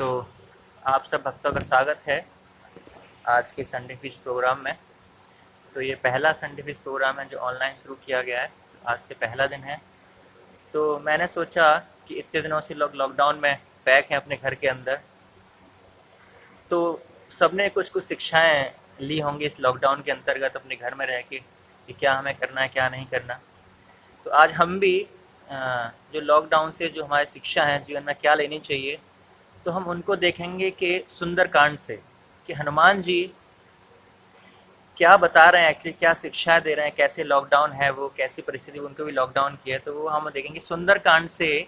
तो आप सब भक्तों का स्वागत है आज के संडे फीस्ट प्रोग्राम में। तो ये पहला संडे फीस्ट प्रोग्राम है जो ऑनलाइन शुरू किया गया है। आज से पहला दिन है। तो मैंने सोचा कि इतने दिनों से लोग लॉकडाउन में पैक हैं अपने घर के अंदर, तो सबने कुछ कुछ शिक्षाएं ली होंगी इस लॉकडाउन के अंतर्गत अपने घर में रह के कि क्या हमें करना है क्या नहीं करना। तो आज हम भी जो लॉकडाउन से जो हमारी शिक्षा है जीवन में क्या लेनी चाहिए, तो हम उनको देखेंगे कि सुंदरकांड से कि हनुमान जी क्या बता रहे हैं, एक्चुअली क्या शिक्षा दे रहे हैं, कैसे लॉकडाउन है वो, कैसी परिस्थिति उनको भी लॉकडाउन की है। तो वो हम देखेंगे सुंदरकांड से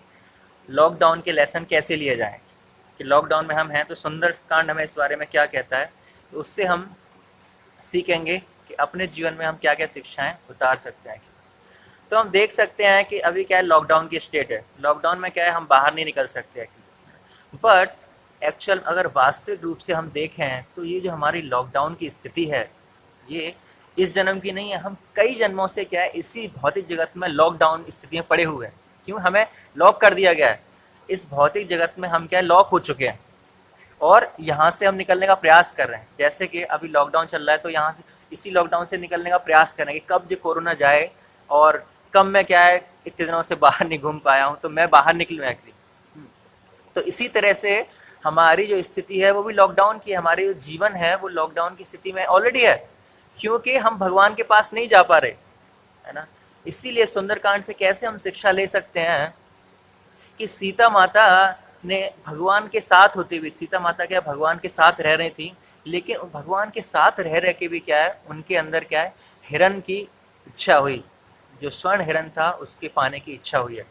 लॉकडाउन के लेसन कैसे लिए जाएं कि लॉकडाउन में हम हैं तो सुंदरकांड हमें इस बारे में क्या कहता है। तो उससे हम सीखेंगे कि अपने जीवन में हम क्या क्या शिक्षाएं उतार सकते हैं। तो हम देख सकते हैं कि अभी क्या है, लॉकडाउन की स्टेट है। लॉकडाउन में क्या है, हम बाहर नहीं निकल सकते, बट एक्चुअल अगर वास्तविक रूप से हम देखें तो ये जो हमारी लॉकडाउन की स्थिति है ये इस जन्म की नहीं है। हम कई जन्मों से क्या है इसी भौतिक जगत में लॉकडाउन स्थिति में पड़े हुए हैं। क्यों हमें लॉक कर दिया गया है, इस भौतिक जगत में हम क्या है लॉक हो चुके हैं और यहाँ से हम निकलने का प्रयास कर रहे हैं। जैसे कि अभी लॉकडाउन चल रहा है तो यहाँ से इसी लॉकडाउन से निकलने का प्रयास करेंगे कब जो कोरोना जाए और कब मैं क्या है इतने दिनों से बाहर नहीं घूम पाया हूँ तो मैं बाहर निकलूँ एक्चुअली। तो इसी तरह से हमारी जो स्थिति है वो भी लॉकडाउन की, हमारी जो जीवन है वो लॉकडाउन की स्थिति में ऑलरेडी है, क्योंकि हम भगवान के पास नहीं जा पा रहे, है ना। इसीलिए सुंदरकांड से कैसे हम शिक्षा ले सकते हैं कि सीता माता ने भगवान के साथ होते हुए, सीता माता क्या भगवान के साथ रह रही थी, लेकिन भगवान के साथ रह रह के भी क्या है उनके अंदर क्या है हिरण की इच्छा हुई, जो स्वर्ण हिरण था उसके पाने की इच्छा हुई है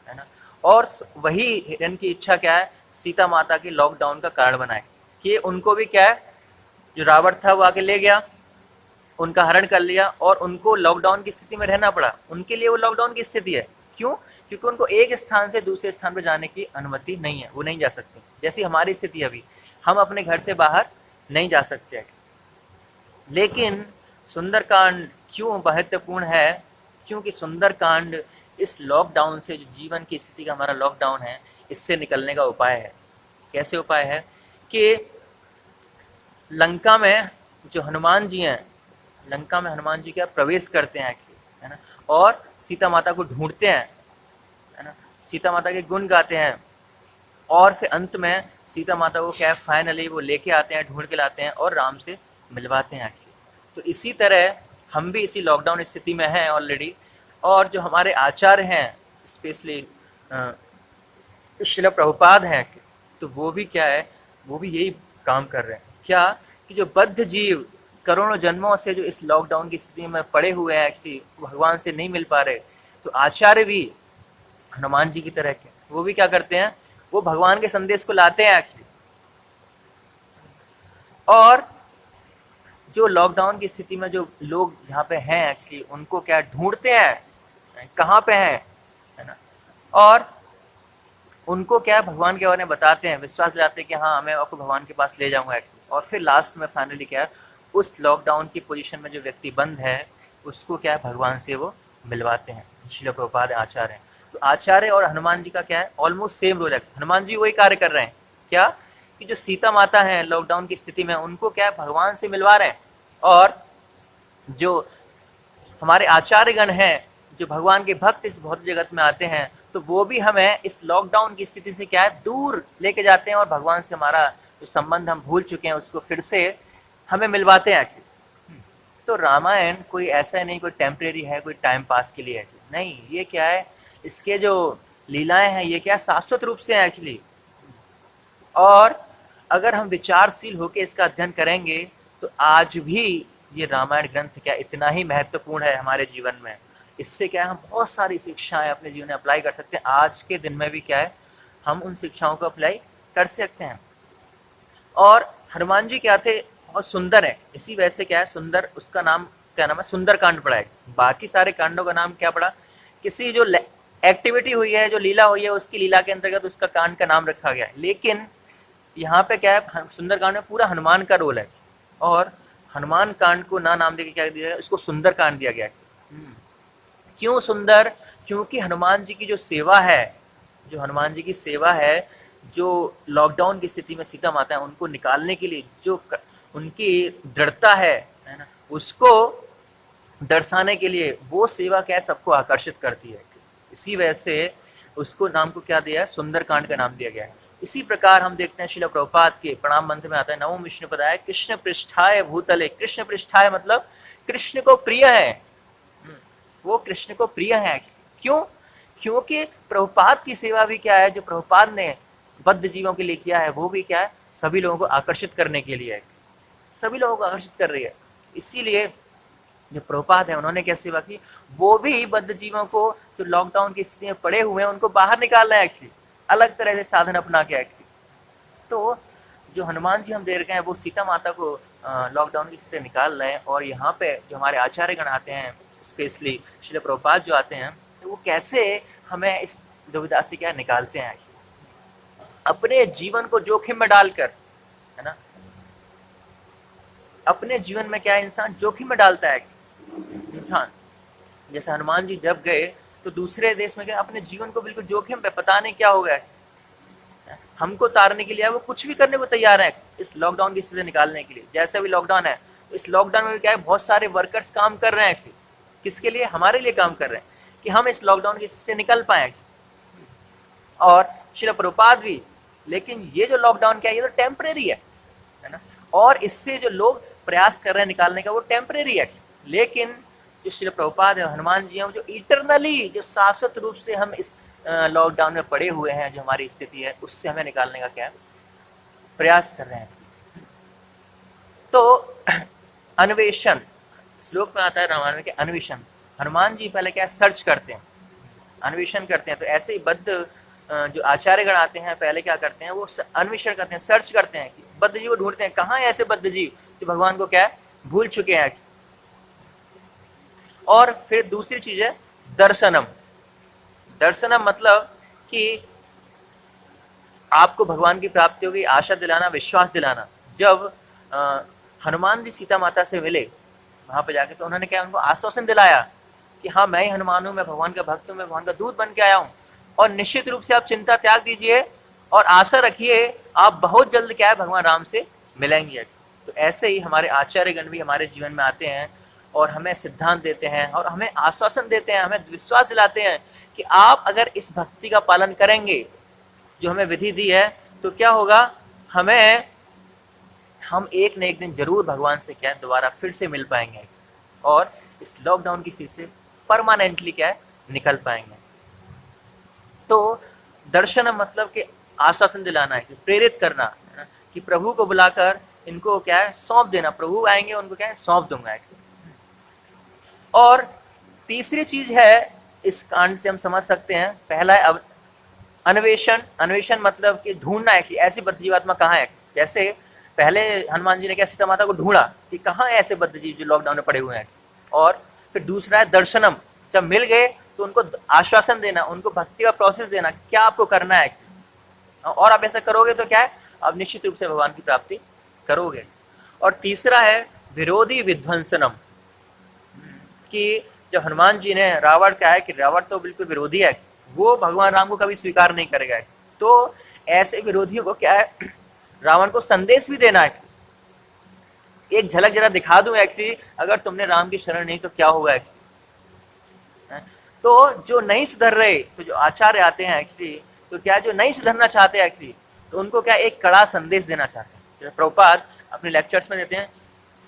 ना। और वही हिरण की इच्छा क्या है सीता माता के लॉकडाउन का कारण बनाए कि उनको भी क्या है जो रावण था वो आके ले गया, उनका हरण कर लिया और उनको लॉकडाउन की स्थिति में रहना पड़ा। उनके लिए वो लॉकडाउन की स्थिति है। क्यों? क्योंकि उनको एक स्थान से दूसरे स्थान पर जाने की अनुमति नहीं है, वो नहीं जा सकते। जैसी हमारी स्थिति अभी, हम अपने घर से बाहर नहीं जा सकते। लेकिन सुंदरकांड क्यों महत्वपूर्ण है? क्योंकि सुंदरकांड इस लॉकडाउन से, जो जीवन की स्थिति का हमारा लॉकडाउन है, इससे निकलने का उपाय है। कैसे उपाय है कि लंका में जो हनुमान जी हैं, लंका में हनुमान जी क्या प्रवेश करते हैं, है ना, और सीता माता को ढूंढते हैं, है ना, सीता माता के गुण गाते हैं और फिर अंत में सीता माता को क्या है फाइनली वो लेके आते हैं, ढूंढ के लाते हैं और राम से मिलवाते हैं आखिर। तो इसी तरह हम भी इसी लॉकडाउन स्थिति में हैं ऑलरेडी। और जो हमारे आचार्य हैं, स्पेशली श्रील प्रभुपाद हैं, तो वो भी क्या है, वो भी यही काम कर रहे हैं। क्या कि जो बद्ध जीव करोड़ों जन्मों से जो इस लॉकडाउन की स्थिति में पड़े हुए हैं कि भगवान से नहीं मिल पा रहे, तो आचार्य भी हनुमान जी की तरह के वो भी क्या करते हैं, वो भगवान के संदेश को लाते हैं एक्चुअली। और जो लॉकडाउन की स्थिति में जो लोग यहाँ पे हैं एक्चुअली उनको क्या ढूंढते हैं कहाँ पे हैं, है ना, और उनको क्या भगवान के बारे में बताते हैं, विश्वास दिलाते हैं कि हाँ मैं आपको भगवान के पास ले जाऊंगा एक्चुअली। और फिर लास्ट में फाइनली क्या है उस लॉकडाउन की पोजीशन में जो व्यक्ति बंद है उसको क्या है भगवान से वो मिलवाते हैं। श्रील प्रभुपाद आचार्य हैं। तो आचार्य और हनुमान जी का क्या है ऑलमोस्ट सेम रोल है। हनुमान जी वही कार्य कर रहे हैं क्या कि जो सीता माता है लॉकडाउन की स्थिति में उनको क्या है भगवान से मिलवा रहे हैं, और जो हमारे आचार्यगण हैं जो भगवान के भक्त इस भौतिक जगत में आते हैं तो वो भी हमें इस लॉकडाउन की स्थिति से क्या है दूर लेके जाते हैं और भगवान से हमारा जो संबंध हम भूल चुके हैं उसको फिर से हमें मिलवाते हैं आखिर। तो रामायण कोई ऐसा नहीं कोई टेम्परेरी है, कोई टाइम पास के लिए है नहीं, ये क्या है इसके जो लीलाएं हैं ये क्या शाश्वत रूप से है एक्चुअली। और अगर हम विचारशील होकर इसका अध्ययन करेंगे तो आज भी ये रामायण ग्रंथ क्या इतना ही महत्वपूर्ण है हमारे जीवन में। इससे क्या है हम बहुत सारी शिक्षाएं अपने जीवन में अप्लाई कर सकते हैं। आज के दिन में भी क्या है हम उन शिक्षाओं को अप्लाई कर सकते हैं। और हनुमान जी क्या थे और सुंदर है, इसी वजह से क्या है सुंदर, उसका नाम क्या नाम है सुंदरकांड पड़ा है। बाकी सारे कांडों का नाम क्या पड़ा, किसी जो एक्टिविटी हुई है जो लीला हुई है उसकी लीला के अंतर्गत उसका कांड का नाम रखा गया है। लेकिन यहाँ पे क्या है सुंदरकांड में पूरा हनुमान का रोल है और हनुमान कांड को ना नाम देके क्या दिया गया, इसको सुंदर कांड दिया गया है। क्यों सुंदर? क्योंकि हनुमान जी की जो सेवा है, जो हनुमान जी की सेवा है, जो लॉकडाउन की स्थिति में सीता माता है उनको निकालने के लिए जो उनकी दृढ़ता है ना, उसको दर्शाने के लिए वो सेवा क्या है, सबको आकर्षित करती है। इसी वजह से उसको नाम को क्या दिया है, सुंदरकांड का नाम दिया गया है। इसी प्रकार हम देखते हैं श्रील प्रभुपाद के प्रणाम मंत्र में आता है, नमो विष्णु पदाय कृष्ण पृष्ठाय भूतले। कृष्ण पृष्ठाय मतलब कृष्ण को प्रिय है, वो कृष्ण को प्रिय है। क्यों? क्योंकि प्रभुपाद की सेवा भी क्या है, जो प्रभुपाद ने बद्ध जीवों के लिए किया है, वो भी क्या है, सभी लोगों को आकर्षित करने के लिए है, सभी लोगों को आकर्षित कर रही है। इसीलिए जो प्रभुपाद है उन्होंने क्या सेवा की, वो भी बद्ध जीवों को जो लॉकडाउन की स्थिति में पड़े हुए हैं उनको बाहर निकालना है एक्चुअली, अलग तरह से साधन अपना के एक्चुअली। तो जो हनुमान जी हम देख रहे हैं वो सीता माता को लॉकडाउन की स्थिति से निकाल रहे हैं। और यहाँ पे जो हमारे आचार्यगण आते हैं, स्पेशली श्रील प्रभुपाद जो आते हैं, तो वो कैसे हमें इस दुविधा से क्या निकालते हैं, अपने जीवन को जोखिम में डालकर, है ना, अपने जीवन में क्या इंसान जोखिम में डालता है। इंसान जैसे हनुमान जी जब गए तो दूसरे देश में गए, अपने जीवन को बिल्कुल जोखिम पे, पता नहीं क्या हो गया, हमको तारने के लिए वो कुछ भी करने को तैयार है इस लॉकडाउन की स्थिति से निकालने के लिए। जैसे अभी लॉकडाउन है तो इस लॉकडाउन में क्या है, बहुत सारे वर्कर्स काम कर रहे हैं, किसके लिए, हमारे लिए काम कर रहे हैं कि हम इस लॉकडाउन की स्थिति से निकल पाए। और श्रील प्रभुपाद भी, लेकिन ये जो लॉकडाउन क्या है, ये तो टेम्परेरी है ना, और इससे जो लोग प्रयास कर रहे हैं निकालने का वो टेम्परेरी है। लेकिन जो श्रील प्रभुपाद है, हनुमान जी हैं, जो इटरनली, जो शाश्वत रूप से हम इस लॉकडाउन में पड़े हुए हैं, जो हमारी स्थिति है उससे हमें निकालने का क्या प्रयास कर रहे हैं। तो अन्वेषण श्लोक में आता है रामायण में कि अन्वेषण, हनुमान जी पहले क्या सर्च करते हैं, अन्वेषण करते हैं। तो ऐसे ही बद्ध जो आचार्यगण आते हैं पहले क्या करते हैं, वो अन्वेषण करते हैं, सर्च करते हैं कि बद्ध जीव को ढूंढते हैं, कहाँ है ऐसे बद्ध जीव जो भगवान को क्या है, भूल चुके हैं। और फिर दूसरी चीज है दर्शनम। दर्शनम मतलब कि आपको भगवान की प्राप्ति होगी, आशा दिलाना, विश्वास दिलाना। जब हनुमान जी सीता माता से मिले वहां पे जाके, तो उन्होंने क्या, उनको आश्वासन दिलाया कि हाँ मैं ही हनुमान हूँ, मैं भगवान का भक्त हूँ, मैं भगवान का दूत बन के आया हूँ, और निश्चित रूप से आप चिंता त्याग दीजिए और आशा रखिए आप बहुत जल्द क्या है भगवान राम से मिलेंगे। तो ऐसे ही हमारे आचार्यगण भी हमारे जीवन में आते हैं और हमें सिद्धांत देते हैं और हमें आश्वासन देते हैं, हमें विश्वास दिलाते हैं कि आप अगर इस भक्ति का पालन करेंगे जो हमें विधि दी है, तो क्या होगा, हम एक न एक दिन जरूर भगवान से क्या है दोबारा फिर से मिल पाएंगे और इस लॉकडाउन की स्थिति से परमानेंटली क्या है निकल पाएंगे। तो दर्शन मतलब कि आश्वासन दिलाना है, कि प्रेरित करना है ना, कि प्रभु को बुलाकर इनको क्या है सौंप देना, प्रभु आएंगे उनको क्या है सौंप दूंगा। और तीसरी चीज है इस कांड से हम समझ सकते हैं, पहला है अन्वेषण। अन्वेषण मतलब कि ढूंढना है कि ऐसी बद्ध जीवात्मा कहाँ है। जैसे पहले हनुमान जी ने क्या सीता माता को ढूंढा कि कहाँ है ऐसे बद्ध जीव जो लॉकडाउन में पड़े हुए हैं। और फिर दूसरा है दर्शनम, जब मिल गए तो उनको आश्वासन देना, उनको भक्ति का प्रोसेस देना, क्या आपको करना है और आप ऐसा करोगे तो क्या है आप निश्चित रूप से भगवान की प्राप्ति करोगे। और तीसरा है विरोधी विध्वंसनम, कि जब हनुमान जी ने, रावण क्या है कि रावण तो बिल्कुल विरोधी है, वो भगवान राम को कभी स्वीकार नहीं करेगा। तो ऐसे विरोधियों को क्या है रावण को संदेश भी देना है, एक झलक जरा दिखा दूं एक्चुअली, अगर तुमने राम की शरण नहीं तो क्या होगा एक्चुअली। तो जो नहीं सुधर रहे, तो जो आचार्य आते हैं एक्चुअली, तो क्या जो नहीं सुधरना चाहते हैं एक्चुअली, तो उनको क्या एक कड़ा संदेश देना चाहते हैं। प्रभुपाद अपने लेक्चर्स में देते हैं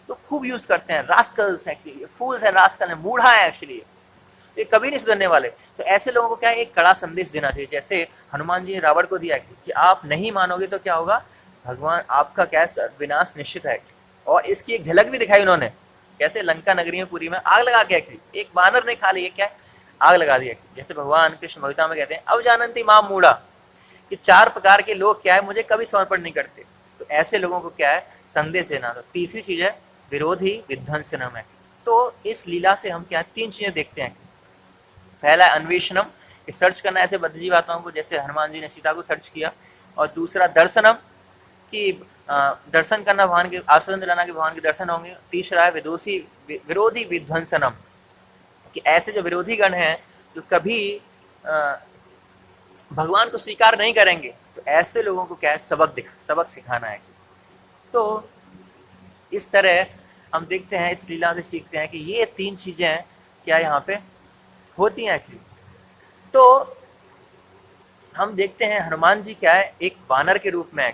तो खूब यूज करते हैं, रास्कल्स हैं एक्चुअली, फूल्स हैं, रास्कल हैं, मूढ़ा है एक्चुअली, ये कभी नहीं सुधरने वाले। तो ऐसे लोगों को क्या एक कड़ा संदेश देना चाहिए, जैसे हनुमान जी ने रावण को दिया कि आप नहीं मानोगे तो क्या होगा, भगवान आपका क्या विनाश निश्चित है। और इसकी एक झलक भी दिखाई उन्होंने, कैसे लंका नगरी में पूरी में आग लगा के एक्चुअली, एक वानर ने खा लिया क्या आग लगा दिया। जैसे भगवान कृष्ण भगवता में कहते हैं अब जानती मां मूढ़ा, कि 4 प्रकार के लोग क्या है मुझे कभी समर्पण नहीं करते। तो ऐसे लोगों को क्या है संदेश देना। तो तीसरी चीज है विरोधी विध्वंसनम है। तो इस लीला से हम क्या 3 चीजें देखते हैं। पहला है अन्वेषणम, कि सर्च करना ऐसे बद्ध जीवात्माओं को जैसे हनुमान जी ने सीता को सर्च किया। और दूसरा दर्शनम, कि दर्शन करना, भगवान के आश्वासन दिलाना कि भगवान के दर्शन होंगे। तीसरा है विरोधी विध्वंसनम, कि ऐसे जो विरोधी गण हैं जो कभी भगवान को स्वीकार नहीं करेंगे, तो ऐसे लोगों को क्या है, सबक सिखाना है। तो इस तरह हम देखते हैं, इस लीला से सीखते हैं कि ये 3 चीजें क्या यहाँ पे होती हैं एक्चुअली। तो हम देखते हैं हनुमान जी क्या है, एक वानर के रूप में है,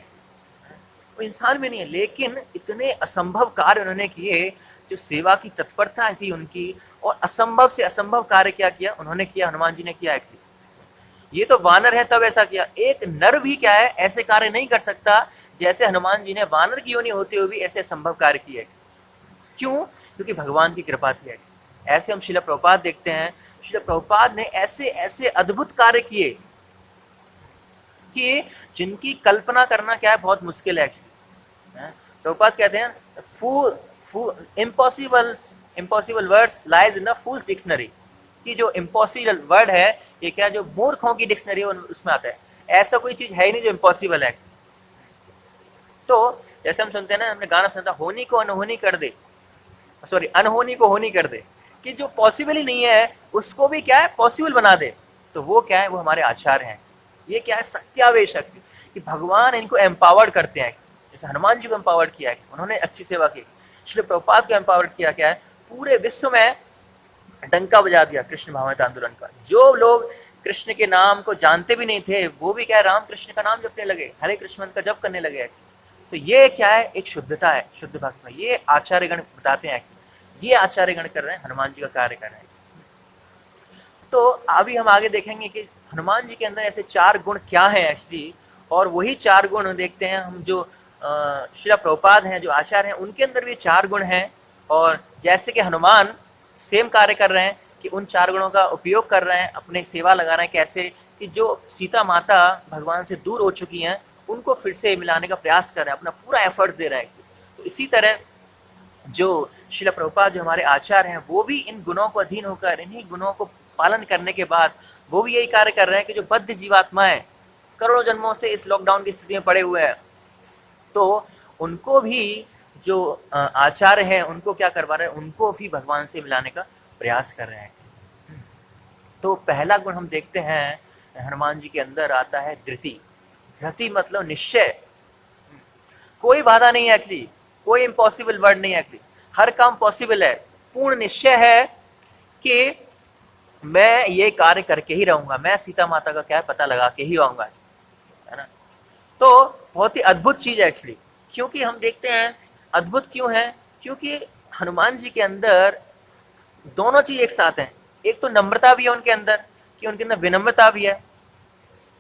वो इंसान भी नहीं है, लेकिन इतने असंभव कार्य उन्होंने किए, जो सेवा की तत्परता थी उनकी, और असंभव से असंभव कार्य क्या किया उन्होंने किया, हनुमान जी ने किया है। ये तो वानर है तब ऐसा किया, एक नर भी क्या है ऐसे कार्य नहीं कर सकता जैसे हनुमान जी ने वानर की योनि होते हुए भी ऐसे असंभव कार्य किए। क्यों? क्योंकि भगवान की कृपा थी। ऐसे हम शिला प्रभुपाद देखते हैं, शिला प्रभुपाद ने ऐसे ऐसे अद्भुत कार्य किए कि जिनकी कल्पना करना क्या है बहुत मुश्किल है। प्रभुपाद कहते हैं impossible words lies in the fools dictionary, कि जो इम्पॉसिबल वर्ड है ये क्या, जो मूर्खों की डिक्शनरी उसमें आता है। ऐसा कोई चीज है ही नहीं जो इम्पॉसिबल है। तो जैसे हम सुनते हैं ना, हमने गाना सुनता, होनी को अनहोनी कर दे, सॉरी अनहोनी को होनी कर दे, कि जो पॉसिबल ही नहीं है उसको भी क्या है पॉसिबल बना दे। तो वो क्या है, वो हमारे आचार्य हैं। ये क्या है, सत्यावेश है कि भगवान इनको एम्पावर्ड करते हैं। जैसे हनुमान जी को एम्पावर्ड किया है, उन्होंने अच्छी सेवा की। श्री प्रभुपाद को एम्पावर्ड किया क्या है, पूरे विश्व में डंका बजा दिया कृष्ण भावनामृत आंदोलन का। जो लोग कृष्ण के नाम को जानते भी नहीं थे वो भी क्या है, राम कृष्ण का नाम जपने लगे, हरे कृष्ण का जप करने लगे। तो ये क्या है, एक शुद्धता है, शुद्ध भक्त में। ये आचार्यगण बताते हैं, ये आचार्यगण कर रहे हैं, हनुमान जी का कार्य कर रहे हैं। तो अभी हम आगे देखेंगे कि हनुमान जी के अंदर ऐसे 4 गुण क्या है एक्चुअली, और वही 4 गुण देखते हैं हम, जो श्रील प्रभुपाद हैं, जो आचार्य हैं, उनके अंदर भी 4 गुण हैं। और जैसे कि हनुमान सेम कार्य कर रहे हैं कि उन 4 गुणों का उपयोग कर रहे हैं, अपने सेवा लगा रहे हैं। कैसे कि जो सीता माता भगवान से दूर हो चुकी हैं उनको फिर से मिलाने का प्रयास कर रहे हैं, अपना पूरा एफर्ट दे रहे हैं। तो इसी तरह जो श्रील प्रभुपाद जो हमारे आचार्य हैं, वो भी इन गुणों को अधीन होकर, इन्हीं गुणों को पालन करने के बाद वो भी यही कार्य कर रहे हैं कि जो बद्ध जीवात्माएं करोड़ों जन्मों से इस लॉकडाउन की स्थिति में पड़े हुए हैं, तो उनको भी जो आचार्य हैं उनको क्या करवा रहे हैं, उनको भी भगवान से मिलाने का प्रयास कर रहे हैं। तो पहला गुण हम देखते हैं हनुमान जी के अंदर आता है धृति। धृति मतलब निश्चय, कोई बाधा नहीं है एक्चुअली, कोई इम्पॉसिबल वर्ड नहीं है एक्चुअली, हर काम पॉसिबल है। पूर्ण निश्चय है कि मैं ये कार्य करके ही रहूंगा, मैं सीता माता का क्या पता लगा के ही आऊंगा, है ना। तो बहुत ही अद्भुत चीज है एक्चुअली। क्योंकि हम देखते हैं अद्भुत क्यों है, क्योंकि हनुमान जी के अंदर दोनों चीज एक साथ हैं। एक तो नम्रता भी है उनके अंदर, कि उनके अंदर विनम्रता भी है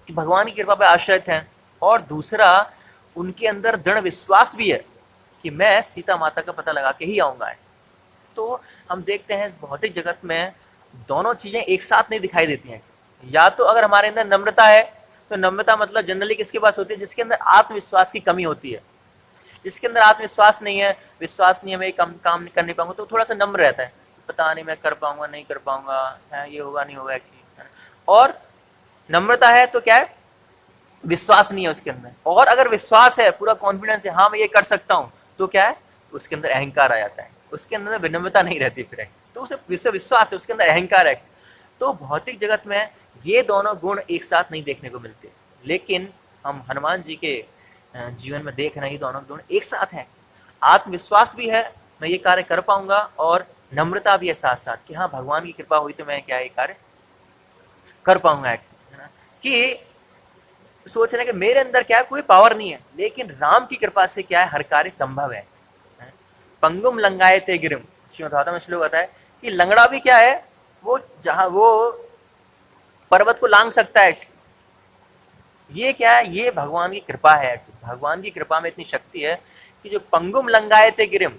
कि भगवान की कृपा पर आश्रित हैं, और दूसरा उनके अंदर दृढ़ विश्वास भी है कि मैं सीता माता का पता लगा के ही आऊंगा। तो हम देखते हैं भौतिक जगत में दोनों चीजें एक साथ नहीं दिखाई देती हैं। या तो अगर हमारे अंदर नम्रता है, तो नम्रता मतलब जनरली किसके पास होती है, जिसके अंदर आत्मविश्वास की कमी होती है। जिसके अंदर आत्मविश्वास नहीं है, विश्वास नहीं है, मैं काम कर नहीं पाऊंगा, तो थोड़ा सा नम्र रहता है, पता नहीं मैं कर पाऊंगा नहीं कर पाऊंगा, है ये होगा नहीं होगा। और नम्रता है तो क्या है, विश्वास नहीं है उसके अंदर। और अगर विश्वास है, पूरा कॉन्फिडेंस है, हाँ मैं ये कर सकता हूँ, तो क्या है, उसके अंदर अहंकार आ जाता है, उसके अंदर विनम्रता नहीं रहती फिर। तो उसे विश्वास है, उसके अंदर अहंकार है। तो भौतिक जगत में ये दोनों गुण एक साथ नहीं देखने को मिलते, लेकिन हम हनुमान जी के जीवन में देख रहे हैं दोनों गुण एक साथ हैं। आत्मविश्वास भी है, मैं ये कार्य कर पाऊंगा, और नम्रता भी है साथ साथ कि हाँ भगवान की कृपा हुई तो मैं क्या ये कार्य कर पाऊंगा। कि सोच रहे कि मेरे अंदर क्या है, कोई पावर नहीं है, लेकिन राम की कृपा से क्या है, हर कार्य संभव है। पंगुम लंगाए ते गिरिम, श्रीमद्भागवत में श्लोक आता है कि लंगड़ा भी क्या है, वो जहां वो पर्वत को लांग सकता है। ये क्या है, ये भगवान की कृपा है। भगवान की कृपा में इतनी शक्ति है कि जो पंगुम लंगाए थे गिरिम,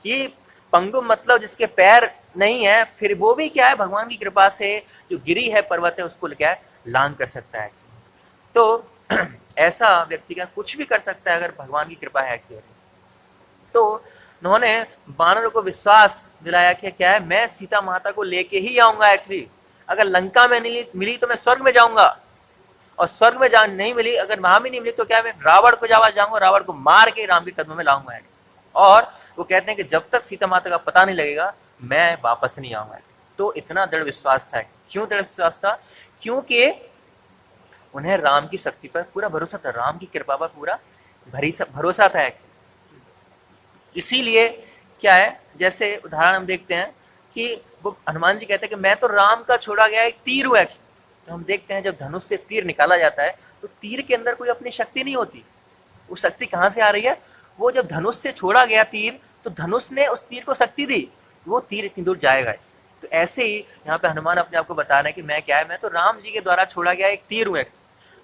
कि पंगुम मतलब जिसके पैर नहीं है, फिर वो भी क्या है भगवान की कृपा से जो गिरी है, पर्वत है, उसको क्या है लांग कर सकता है। तो ऐसा व्यक्ति का कुछ भी कर सकता है अगर भगवान की कृपा है। तो उन्होंने वानरों को विश्वास दिलाया कि क्या है, मैं सीता माता को लेके ही आऊंगा। एक्चुअली अगर लंका में नहीं मिली तो मैं स्वर्ग में जाऊंगा, और स्वर्ग में नहीं मिली, अगर वहां भी नहीं मिली तो क्या मैं रावण को जाऊंगा, रावण को मार के राम के कदमों में लाऊंगा। और वो कहते हैं कि जब तक सीता माता का पता नहीं लगेगा मैं वापस नहीं आऊंगा। तो इतना दृढ़ विश्वास था। क्यों दृढ़ विश्वास था? क्योंकि उन्हें राम की शक्ति पर पूरा भरोसा था, राम की कृपा पर पूरा भरोसा था। इसीलिए क्या है, जैसे उदाहरण हम देखते हैं कि वो हनुमान जी कहते हैं कि मैं तो राम का छोड़ा गया एक तीर हूँ। तो हम देखते हैं जब धनुष से तीर निकाला जाता है तो तीर के अंदर कोई अपनी शक्ति नहीं होती। वो शक्ति कहाँ से आ रही है? वो जब धनुष से छोड़ा गया तीर, तो धनुष ने उस तीर को शक्ति दी, वो तीर इतनी दूर जाएगा। तो ऐसे ही यहाँ पे हनुमान अपने आप को बता रहे हैं कि मैं क्या है, मैं तो राम जी के द्वारा छोड़ा गया एक तीर हूँ।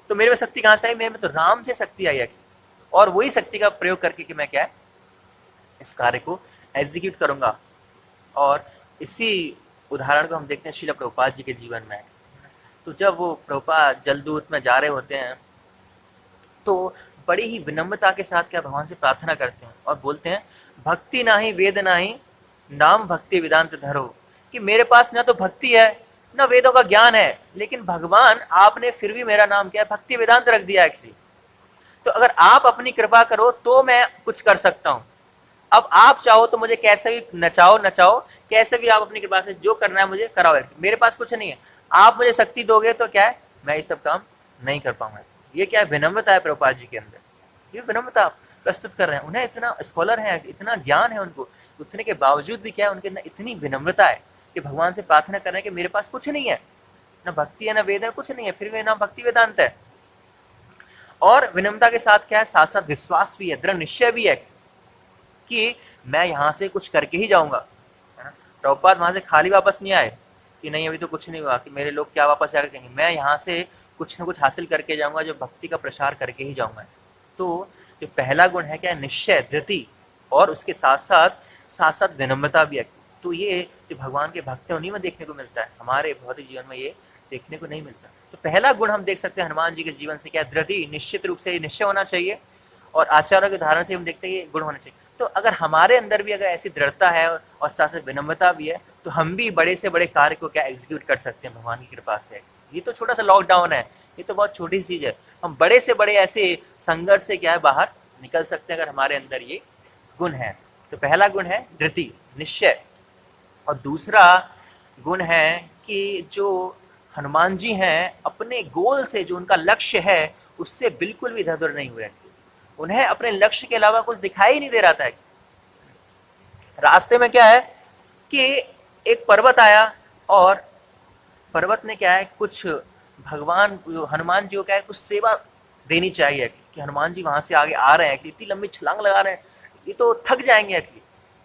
तो मेरे में शक्ति कहाँ से आई? मैं तो राम से शक्ति आई है, और वही शक्ति का प्रयोग करके कि मैं क्या है, इस कार्य को एग्जीक्यूट करूंगा। और इसी उदाहरण को हम देखते हैं श्रील प्रभुपाद जी के जीवन में। तो जब वो प्रभुपाद जलदूत में जा रहे होते हैं तो बड़ी ही विनम्रता के साथ क्या भगवान से प्रार्थना करते हैं और बोलते हैं, भक्ति नाही वेद नाही नाम भक्ति वेदांत धरो, कि मेरे पास ना तो भक्ति है ना वेदों का ज्ञान है, लेकिन भगवान आपने फिर भी मेरा नाम क्या है, भक्ति वेदांत रख दिया है। तो अगर आप अपनी कृपा करो तो मैं कुछ कर सकता हूँ। अब आप चाहो तो मुझे कैसे भी नचाओ, कैसे भी आप अपनी कृपा से जो करना है मुझे कराओ। मेरे पास कुछ नहीं है, आप मुझे शक्ति दोगे तो क्या है, मैं ये सब काम नहीं कर पाऊंगा। ये क्या है, विनम्रता है प्रभुपाद जी के अंदर। ये विनम्रता प्रस्तुत कर रहे हैं। उन्हें इतना स्कॉलर है, इतना ज्ञान है उनको, उतने के बावजूद भी क्या है, उनके अंदर इतनी विनम्रता है कि भगवान से प्रार्थना कर रहे हैं कि मेरे पास कुछ नहीं है, ना भक्ति है ना वेद है, कुछ नहीं है, फिर भी नाम भक्ति वेदांत है। और विनम्रता के साथ क्या है, साथ साथ विश्वास भी है, दृढ़ निश्चय भी है कि मैं यहाँ से कुछ करके ही जाऊंगा। प्रभुपाद वहां से खाली वापस नहीं आए कि नहीं अभी तो कुछ नहीं हुआ, कि मेरे लोग क्या वापस जाकर कहेंगे, मैं यहाँ से कुछ ना कुछ हासिल करके जाऊंगा, जो भक्ति का प्रसार करके ही जाऊंगा। तो जो पहला गुण है क्या है, निश्चय, धृति, और उसके साथ साथ विनम्रता भी है। तो ये जो भगवान के भक्त है उन्हीं में देखने को मिलता है, हमारे भौतिक जीवन में ये देखने को नहीं मिलता। तो पहला गुण हम देख सकते हैं हनुमान जी के जीवन से क्या, धृति, निश्चित रूप से निश्चय होना चाहिए, और आचार्यों के उदाहरण से हम देखते हैं ये गुण होने चाहिए। तो अगर हमारे अंदर भी अगर ऐसी दृढ़ता है और साथ साथ विनम्रता भी है, तो हम भी बड़े से बड़े कार्य को क्या एग्जीक्यूट कर सकते हैं भगवान की कृपा से। ये तो छोटा सा लॉकडाउन है, ये तो बहुत छोटी चीज है, हम बड़े से बड़े ऐसे संघर्ष से क्या है बाहर निकल सकते हैं अगर हमारे अंदर ये गुण है। तो पहला गुण है धृति, निश्चय। और दूसरा गुण है कि जो हनुमान जी हैं अपने गोल से, जो उनका लक्ष्य है उससे बिल्कुल भी इधर उधर नहीं हुए। उन्हें अपने लक्ष्य के अलावा कुछ दिखाई ही नहीं दे रहा था। रास्ते में क्या है कि एक पर्वत आया, और पर्वत ने क्या है, कुछ भगवान हनुमान जी को क्या है, कुछ सेवा देनी चाहिए कि हनुमान जी वहां से आगे आ रहे हैं, कि इतनी लंबी छलांग लगा रहे हैं, ये तो थक जाएंगे।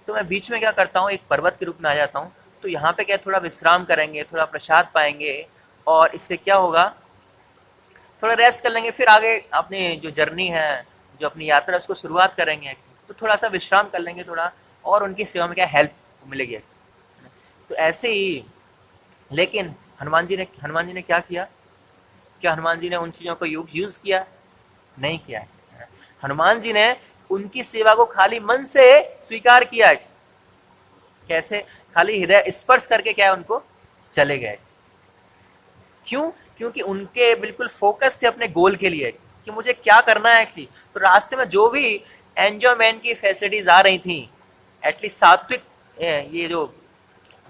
तो मैं बीच में क्या करता हूँ, एक पर्वत के रूप में आ जाता हूँ। तो यहाँ पे क्या, थोड़ा विश्राम करेंगे, थोड़ा प्रसाद पाएंगे, और इससे क्या होगा, थोड़ा रेस्ट कर लेंगे, फिर आगे अपनी जो जर्नी है, जो अपनी यात्रा उसको शुरुआत करेंगे। तो थोड़ा सा विश्राम कर लेंगे थोड़ा, और उनकी सेवा में क्या हेल्प मिलेगी। तो ऐसे ही, लेकिन हनुमान जी ने क्या किया, क्या हनुमान जी ने उन चीज़ों को यूज किया? नहीं किया। हनुमान जी ने उनकी सेवा को खाली मन से स्वीकार किया। कैसे? खाली हृदय स्पर्श करके क्या है, उनको चले गए। क्यों? क्योंकि उनके बिल्कुल फोकस थे अपने गोल के लिए कि मुझे क्या करना है। तो रास्ते में जो भी एंजॉयमेंट की फैसिलिटीज आ रही थी, एटलीस्ट सात्विक, ये जो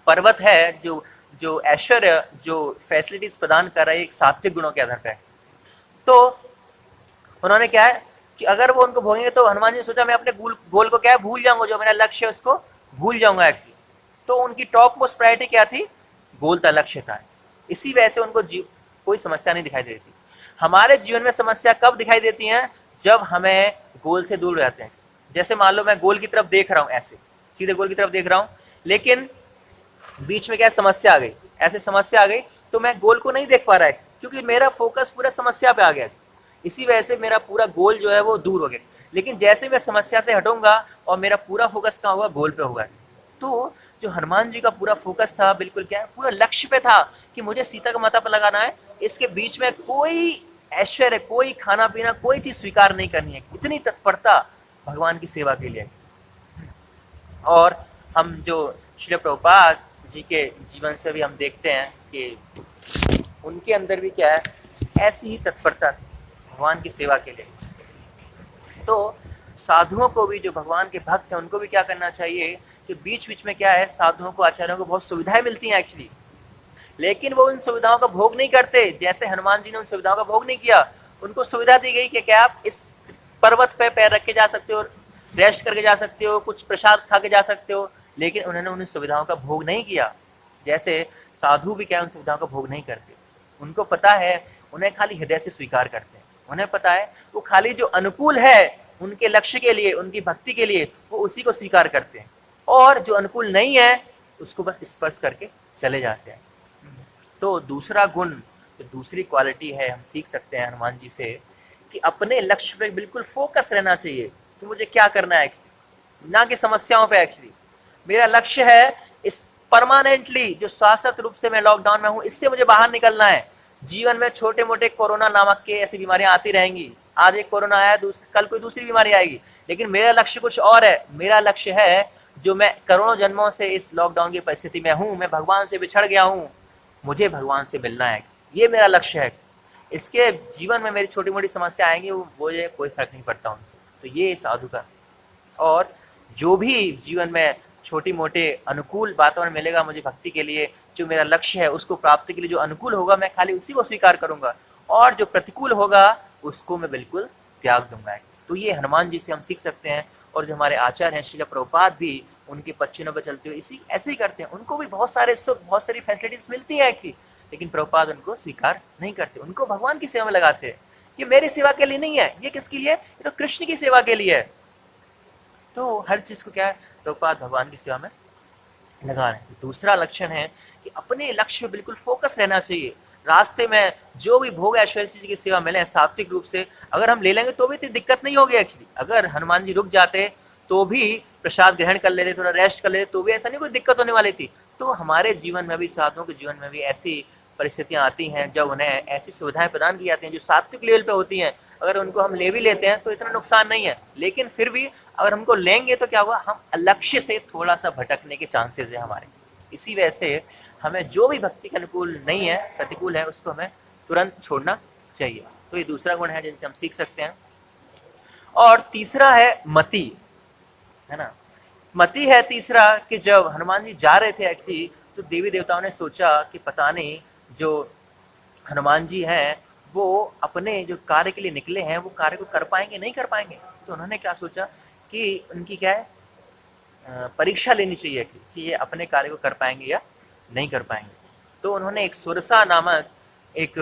पर्वत है, जो ऐश्वर्य, जो फैसिलिटीज प्रदान कर रहा है एक सात्विक गुणों के आधार पर, तो उन्होंने क्या है कि अगर वो उनको भोगेंगे तो हनुमान जी ने सोचा मैं अपने गोल को क्या है भूल जाऊंगा, जो मेरा लक्ष्य है उसको भूल जाऊंगा। तो उनकी टॉप मोस्ट प्रायोरिटी क्या थी? गोल था, लक्ष्य था। इसी वजह से उनको कोई समस्या नहीं दिखाई दे रही थी। हमारे जीवन में समस्या कब दिखाई देती है? जब हमें गोल से दूर रहते हैं। जैसे मान लो मैं गोल की तरफ देख रहा हूँ, ऐसे सीधे गोल की तरफ देख रहा हूँ, लेकिन बीच में क्या समस्या आ गई, ऐसे समस्या आ गई, तो मैं गोल को नहीं देख पा रहा है, क्योंकि मेरा फोकस पूरा समस्या पे आ गया। इसी वजह से मेरा पूरा गोल जो है वो दूर हो गया। लेकिन जैसे मैं समस्या से हटूंगा और मेरा पूरा फोकस कहाँ होगा? गोल पे होगा। तो जो हनुमान जी का पूरा फोकस था बिल्कुल क्या है, पूरा लक्ष्य पे था कि मुझे सीता का माथा पर लगाना है, इसके बीच में कोई ऐश्वर्य, कोई खाना पीना, कोई चीज स्वीकार नहीं करनी है। इतनी तत्परता भगवान की सेवा के लिए। और हम जो श्री प्रभुपाद जी के जीवन से भी हम देखते हैं कि उनके अंदर भी क्या है, ऐसी ही तत्परता थी भगवान की सेवा के लिए। तो साधुओं को भी, जो भगवान के भक्त हैं, उनको भी क्या करना चाहिए कि बीच बीच में क्या है, साधुओं को, आचार्यों को बहुत सुविधाएं मिलती हैं एक्चुअली, लेकिन वो उन सुविधाओं का भोग नहीं करते। जैसे हनुमान जी ने उन सुविधाओं का भोग नहीं किया, उनको सुविधा दी गई कि क्या आप इस पर्वत पे पैर रख के जा सकते हो, रेस्ट करके जा सकते हो, कुछ प्रसाद खा के जा सकते हो, लेकिन उन्होंने उन सुविधाओं का भोग नहीं किया। जैसे साधु भी क्या उन सुविधाओं का भोग नहीं करते। उनको पता है, उन्हें खाली हृदय से स्वीकार करते हैं। उन्हें पता है वो खाली जो अनुकूल है उनके लक्ष्य के लिए, उनकी भक्ति के लिए, वो उसी को स्वीकार करते हैं, और जो अनुकूल नहीं है उसको बस स्पर्श करके चले जाते हैं। तो दूसरा गुण, जो दूसरी क्वालिटी है हम सीख सकते हैं हनुमान जी से, कि अपने लक्ष्य पे बिल्कुल फोकस रहना चाहिए कि मुझे क्या करना है, ना कि समस्याओं पे। एक्चुअली मेरा लक्ष्य है इस परमानेंटली जो शाश्वत रूप से मैं लॉकडाउन में हूँ, इससे मुझे बाहर निकलना है। जीवन में छोटे मोटे कोरोना नामक के ऐसी बीमारियां आती रहेंगी। आज एक कोरोना आया, कल कोई दूसरी बीमारी आएगी, लेकिन मेरा लक्ष्य कुछ और है। मेरा लक्ष्य है जो मैं करोड़ों जन्मों से इस लॉकडाउन की परिस्थिति में हूँ, मैं भगवान से बिछड़ गया हूँ, मुझे भगवान से मिलना है, ये मेरा लक्ष्य है। इसके जीवन में मेरी छोटी मोटी समस्या आएंगी, वो मुझे कोई फर्क नहीं पड़ता उनसे। तो ये साधु का, और जो भी जीवन में छोटी मोटे अनुकूल वातावरण मिलेगा मुझे भक्ति के लिए, जो मेरा लक्ष्य है उसको प्राप्ति के लिए जो अनुकूल होगा मैं खाली उसी को स्वीकार करूंगा, और जो प्रतिकूल होगा उसको मैं बिल्कुल त्याग दूंगा। तो ये हनुमान जी से हम सीख सकते हैं। और जो हमारे आचार्य हैं श्रील प्रभुपाद भी उनके पच्चीनों पर चलते हुए इसी ऐसे ही करते हैं। उनको भी बहुत सारे सुख, बहुत सारी फैसिलिटीज मिलती है कि, लेकिन प्रभुपाद उनको स्वीकार नहीं करते, उनको भगवान की सेवा में लगाते हैं। ये मेरी सेवा के लिए नहीं है, ये किसके लिए, ये तो कृष्ण की सेवा के लिए है। तो हर चीज को क्या है, प्रभुपाद भगवान की सेवा में लगा रहे हैं। दूसरा लक्षण है कि अपने लक्ष्य में बिल्कुल फोकस रहना चाहिए। रास्ते में जो भी भोग ऐश्वर्य जी की सेवा मिले सात्विक रूप से, अगर हम ले लेंगे तो भी इतनी दिक्कत नहीं होगी। एक्चुअली अगर हनुमान जी रुक जाते तो भी प्रसाद ग्रहण कर लेते, थोड़ा रेस्ट कर लेते, तो भी ऐसा नहीं कोई दिक्कत होने वाली थी। तो हमारे जीवन में भी, साधुओं के जीवन में भी ऐसी परिस्थितियां आती हैं जब उन्हें ऐसी सुविधाएं प्रदान की जाती हैं जो सात्विक लेवल पे होती हैं। अगर उनको हम ले भी लेते हैं तो इतना नुकसान नहीं है, लेकिन फिर भी अगर हमको लेंगे तो क्या होगा, हम लक्ष्य से थोड़ा सा भटकने के चांसेस है हमारे। इसी वजह से हमें जो भी भक्ति के अनुकूल नहीं है, प्रतिकूल है, उसको हमें तुरंत छोड़ना चाहिए। तो ये दूसरा गुण है जिनसे हम सीख सकते हैं। और तीसरा है मति, है ना। मति है तीसरा कि जब हनुमान जी जा रहे थे एक्चुअली, तो देवी देवताओं ने सोचा कि पता नहीं जो हनुमान जी हैं वो अपने जो कार्य के लिए निकले हैं वो कार्य को कर पाएंगे नहीं कर पाएंगे। तो उन्होंने क्या सोचा कि उनकी क्या है, परीक्षा लेनी चाहिए कि ये अपने कार्य को कर पाएंगे या नहीं कर पाएंगे। तो उन्होंने एक सुरसा नामक एक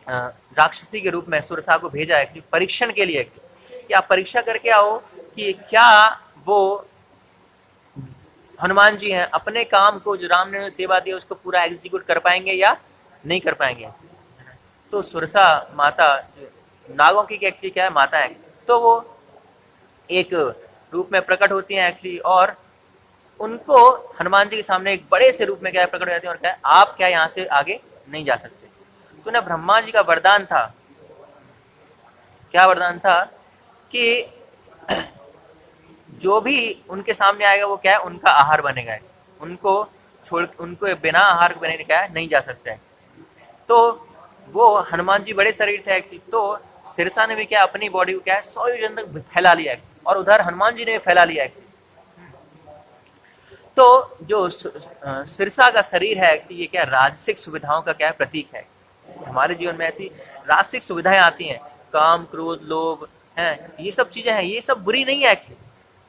राक्षसी के रूप में सुरसा को भेजा है परीक्षण के लिए कि आप परीक्षा करके आओ कि क्या वो हनुमान जी हैं अपने काम को जो राम ने सेवा दी उसको पूरा एग्जीक्यूट कर पाएंगे या नहीं कर पाएंगे। तो सुरसा माता नागों की एक्चुअली क्या है, माता है, तो वो एक रूप में प्रकट होती हैं एक्चुअली, और उनको हनुमान जी के सामने एक बड़े से रूप में क्या प्रकट हो जाती है और क्या है, आप क्या यहाँ से आगे नहीं जा सकते। तो ना ब्रह्मा जी का वरदान था, क्या वरदान था कि जो भी उनके सामने आएगा वो क्या है, उनका आहार बनेगा, उनको छोड़, उनको बिना आहार बने क्या है नहीं जा सकता है। तो वो हनुमान जी बड़े शरीर थे, तो सिरसा ने भी क्या अपनी बॉडी को क्या है 100 योजन तक फैला लिया है, और उधर हनुमान जी ने भी फैला लिया है। तो जो सिरसा का शरीर है ये क्या राजसिक सुविधाओं का क्या है प्रतीक है। हमारे जीवन में ऐसी राजसिक सुविधाएं आती हैं, काम क्रोध लोभ है, ये सब चीजें हैं, ये सब बुरी नहीं है एक्चुअली।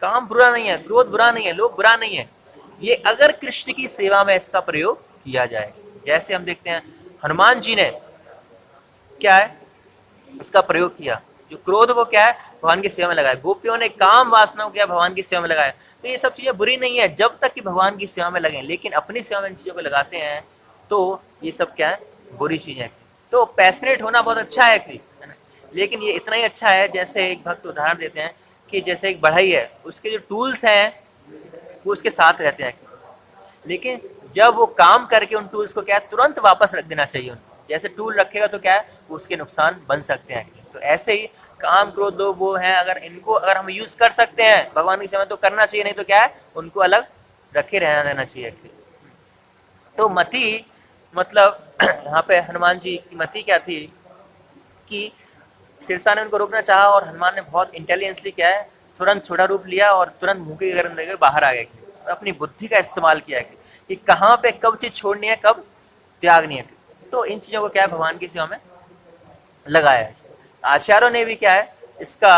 काम बुरा नहीं है, क्रोध बुरा नहीं है, लोभ बुरा नहीं है, ये अगर कृष्ण की सेवा में इसका प्रयोग किया जाए। जैसे हम देखते हैं हनुमान जी ने क्या है इसका प्रयोग किया, जो क्रोध को क्या है भगवान की सेवा में लगाया, गोपियों ने काम वासना को क्या भगवान की सेवा में लगाया। तो ये सब चीजें बुरी नहीं है जब तक कि भगवान की सेवा में लगे, लेकिन अपनी सेवा में इन चीजों को लगाते हैं तो ये सब क्या है बुरी चीजें। तो पैशनेट होना बहुत अच्छा है ना, लेकिन ये इतना ही अच्छा है, जैसे एक भक्त उदाहरण देते हैं कि जैसे एक बढ़ई है, उसके जो टूल्स हैं वो उसके साथ रहते हैं, लेकिन जब वो काम करके उन टूल्स को क्या है तुरंत वापस रख देना चाहिए उनको। जैसे टूल रखेगा तो क्या है वो उसके नुकसान बन सकते हैं। तो ऐसे ही काम क्रोध लोभ वो हैं, अगर इनको अगर हम यूज कर सकते हैं भगवान की सेवा तो करना चाहिए, नहीं तो क्या है उनको अलग रखे रहना देना चाहिए। तो मति मतलब यहाँ पे हनुमान जी की मति क्या थी कि सिरसा ने उनको रोकना चाहा और हनुमान ने बहुत इंटेलिजेंसली क्या है तुरंत छोटा रूप लिया और तुरंत मुंह के गर्म लेकर बाहर आ गए, अपनी बुद्धि का इस्तेमाल किया कि कहाँ पे कब चीज छोड़नी है कब त्याग नहीं है। तो इन चीज़ों को क्या है भगवान की सेवा में लगाया है। आचार्यों ने भी क्या है इसका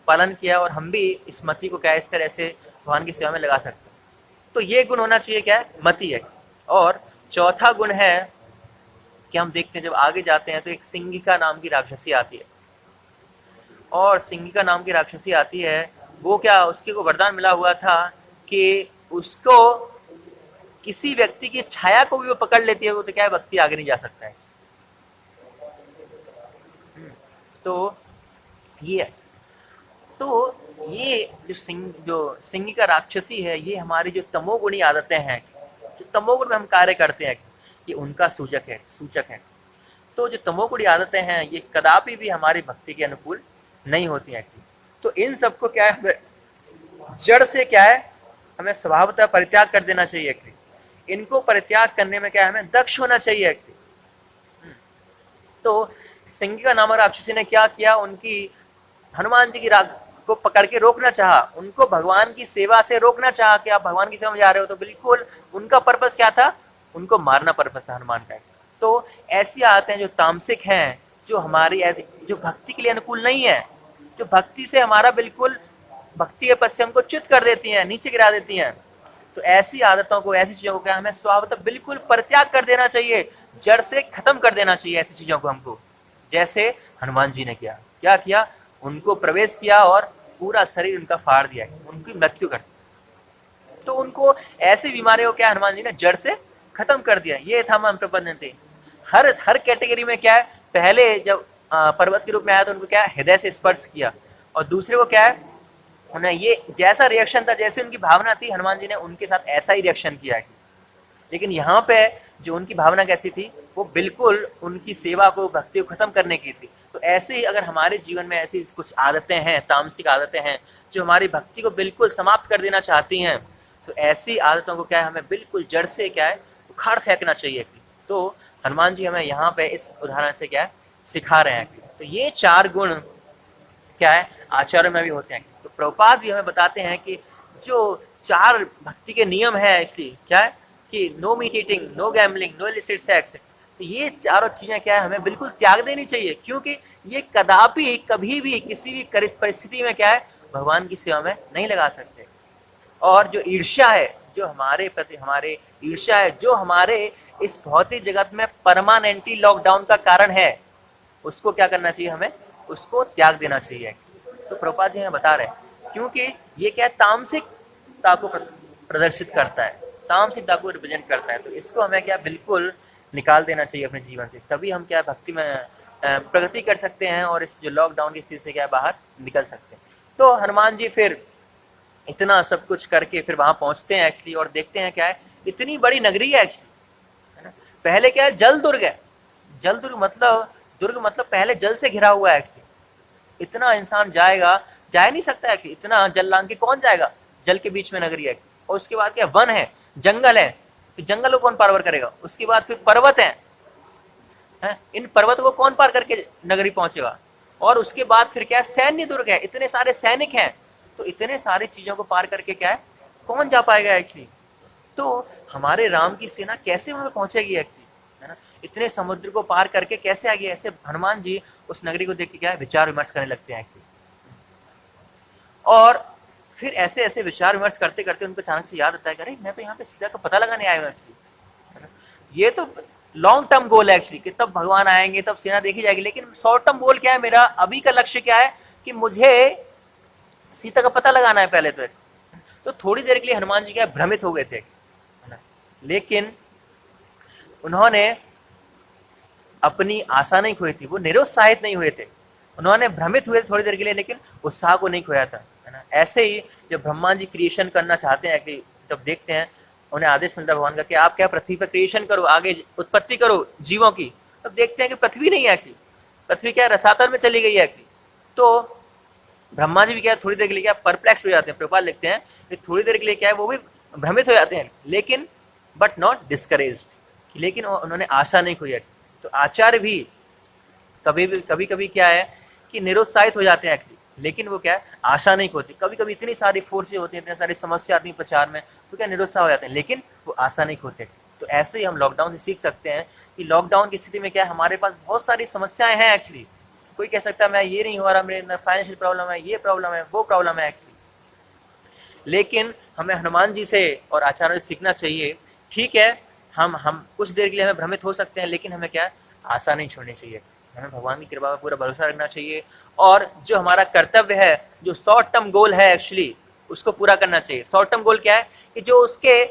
पालन किया और हम भी इस मति को क्या है इस तरह से भगवान की सेवा में लगा सकते हैं। तो ये गुण होना चाहिए क्या है मति है। और चौथा गुण है कि हम देखते हैं जब आगे जाते हैं तो एक सिंगिका नाम की राक्षसी आती है, और सिंगिका नाम की राक्षसी आती है, वो क्या उसके को वरदान मिला हुआ था कि उसको किसी व्यक्ति की छाया को भी वो पकड़ लेती है, वो तो क्या है व्यक्ति आगे नहीं जा सकता है। तो ये है। तो ये जो सिंगिका राक्षसी है, ये हमारी जो तमोगुणी आदतें हैं, जो तमोगुण में हम कार्य करते हैं, ये उनका सूचक है। तो जो तमोगुणी आदतें हैं ये कदापि भी हमारी भक्ति के अनुकूल नहीं होती हैं। तो इन सबको क्या है जड़ से क्या है हमें स्वभावतः परित्याग कर देना चाहिए। इनको परित्याग करने में क्या है हमें दक्ष होना चाहिए। तो सिंगिका नामक राक्षसी ने क्या किया, उनकी हनुमान जी की राग को पकड़ के रोकना चाहा, उनको भगवान की सेवा से रोकना चाहा कि आप भगवान की सेवा में जा रहे हो। तो बिल्कुल उनका पर्पस क्या था, उनको मारना पर्पस था हनुमान का। तो ऐसी आदतें जो तामसिक हैं, जो हमारी जो भक्ति के लिए अनुकूल नहीं है, जो भक्ति से हमारा बिल्कुल भक्ति के पद से हमको च्युत कर देती हैं, नीचे गिरा देती हैं, तो ऐसी आदतों को, ऐसी चीजों को क्या हमें स्वभावतः बिल्कुल परित्याग कर देना चाहिए, जड़ से खत्म कर देना चाहिए ऐसी चीजों को हमको। जैसे हनुमान जी ने किया, क्या किया, उनको प्रवेश किया और पूरा शरीर उनका फाड़ दिया, उनकी मृत्यु कर दी। तो उनको ऐसी बीमारियों को क्या हनुमान जी ने जड़ से खत्म कर दिया। ये था मन प्रबंधन थे। हर कैटेगरी में क्या है, पहले जब पर्वत के रूप में आया तो उनको क्या हृदय से स्पर्श किया, और दूसरे को क्या है उन्हें ये जैसा रिएक्शन था, जैसे उनकी भावना थी, हनुमान जी ने उनके साथ ऐसा ही रिएक्शन किया है। लेकिन यहाँ पे जो उनकी भावना कैसी थी, वो बिल्कुल उनकी सेवा को, भक्ति को खत्म करने की थी। तो ऐसे ही अगर हमारे जीवन में ऐसी कुछ आदतें हैं, तामसिक आदतें हैं, जो हमारी भक्ति को बिल्कुल समाप्त कर देना चाहती हैं, तो ऐसी आदतों को क्या है हमें बिल्कुल जड़ से क्या है उखाड़ फेंकना चाहिए। तो हनुमान जी हमें यहाँ पे इस उदाहरण से क्या है सिखा रहे हैं। तो ये 4 गुण क्या है आचार्य में भी होते हैं। तो प्रभुपाद भी हमें बताते हैं कि जो 4 भक्ति के नियम है एक्चुअली क्या है कि no meat eating, no gambling, no illicit sex, तो ये चारों चीजें क्या है हमें बिल्कुल त्याग देनी चाहिए, क्योंकि ये कदापि कभी भी किसी भी परिस्थिति में क्या है भगवान की सेवा में नहीं लगा सकते। और जो ईर्ष्या है, जो हमारे प्रति हमारे ईर्ष्या है, जो हमारे इस भौतिक जगत में परमानेंटली लॉकडाउन का कारण है, उसको क्या करना चाहिए हमें, उसको त्याग देना चाहिए। तो प्रभुपाद जी हमें बता रहे हैं, क्योंकि ये क्या है तामसिकता को प्रदर्शित करता है, तामसिकता को रिप्रेजेंट करता है। तो इसको हमें क्या बिल्कुल निकाल देना चाहिए अपने जीवन से, तभी हम क्या भक्ति में प्रगति कर सकते हैं और इस जो लॉकडाउन की स्थिति से क्या बाहर निकल सकते हैं। तो हनुमान जी फिर इतना सब कुछ करके फिर वहां पहुंचते हैं एक्चुअली, और देखते हैं क्या है इतनी बड़ी नगरी है एक्चुअली, है ना। पहले क्या है जल दुर्ग है, जल दुर्ग मतलब पहले जल से घिरा हुआ है एक्चुअली। इतना इंसान जाएगा, जा नहीं सकता एक्चुअली, इतना जल लांग के कौन जाएगा, जल के बीच में नगरी है। और उसके बाद क्या वन है, जंगल है, फिर जंगल को कौन पार करेगा, उसके बाद फिर पर्वत है, इन पर्वतों को कौन पार करके नगरी पहुंचेगा, और उसके बाद फिर क्या है सैन्य दुर्ग है, इतने सारे सैनिक हैं। तो इतने सारी चीजों को पार करके क्या है कौन जा पाएगा एक्चुअली। तो हमारे राम की सेना कैसे वहां पहुंचेगी एक्चुअली, है ना। इतने समुद्र को पार करके कैसे आ गया, ऐसे हनुमान जी उस नगरी को देख के क्या है विचार विमर्श करने लगते हैं। और फिर ऐसे ऐसे विचार विमर्श करते करते उनको अचानक से याद आता है कि अरे मैं तो यहाँ पे सीता का पता लगाने आया हूँ एक्चुअली, है ना। ये तो लॉन्ग टर्म गोल है एक्चुअली कि तब भगवान आएंगे, तब सेना देखी जाएगी, लेकिन शॉर्ट टर्म गोल क्या है, मेरा अभी का लक्ष्य क्या है कि मुझे सीता का पता लगाना है पहले तो थोड़ी देर के लिए हनुमान जी क्या भ्रमित हो गए थे, है ना। लेकिन उन्होंने अपनी आशा नहीं खोई थी, वो निरुत्साहित नहीं हुए थे, उन्होंने भ्रमित हुए थोड़ी देर के लिए, लेकिन उत्साह को नहीं खोया था, है ना। ऐसे ही जब ब्रह्मा जी क्रिएशन करना चाहते हैं कि जब देखते हैं उन्हें आदेश मिलता है भगवान का कि आप क्या पृथ्वी पर क्रिएशन करो, आगे उत्पत्ति करो जीवों की, तब देखते हैं कि पृथ्वी नहीं है, पृथ्वी क्या रसातल में चली गई है। तो ब्रह्मा जी भी क्या थोड़ी देर के लिए क्या परप्लेक्स हो जाते हैं, प्रभुपाद लिखते हैं कि थोड़ी देर के लिए क्या है वो भी भ्रमित हो जाते हैं, लेकिन बट नॉट डिस्करेज्ड, लेकिन उन्होंने आशा नहीं खोई। तो आचार्य भी कभी कभी क्या है कि निरुत्साहित हो जाते हैं, लेकिन वो क्या है आशा नहीं खोती। कभी कभी इतनी सारी फोर्सेज होती हैं, इतनी सारी समस्या आती है प्रचार में, तो क्या निरुत्साह हो जाते हैं, लेकिन वो आशा नहीं खोते। तो ऐसे ही हम लॉकडाउन से सीख सकते हैं कि लॉकडाउन की स्थिति में क्या है, हमारे पास बहुत सारी समस्याएं हैं एक्चुअली। कोई कह सकता है मैं ये नहीं हो रहा, मेरे अंदर फाइनेंशियल प्रॉब्लम है, ये प्रॉब्लम है, वो प्रॉब्लम है एक्चुअली, लेकिन हमें हनुमान जी से और आचार्यों से सीखना चाहिए। ठीक है, हम कुछ देर के लिए हमें भ्रमित हो सकते हैं, लेकिन हमें क्या है, आशा नहीं छोड़नी चाहिए, हमें भगवान की कृपा पर पूरा भरोसा रखना चाहिए, और जो हमारा कर्तव्य है, जो शॉर्ट टर्म गोल है एक्चुअली, उसको पूरा करना चाहिए। शॉर्ट टर्म गोल क्या है कि जो उसके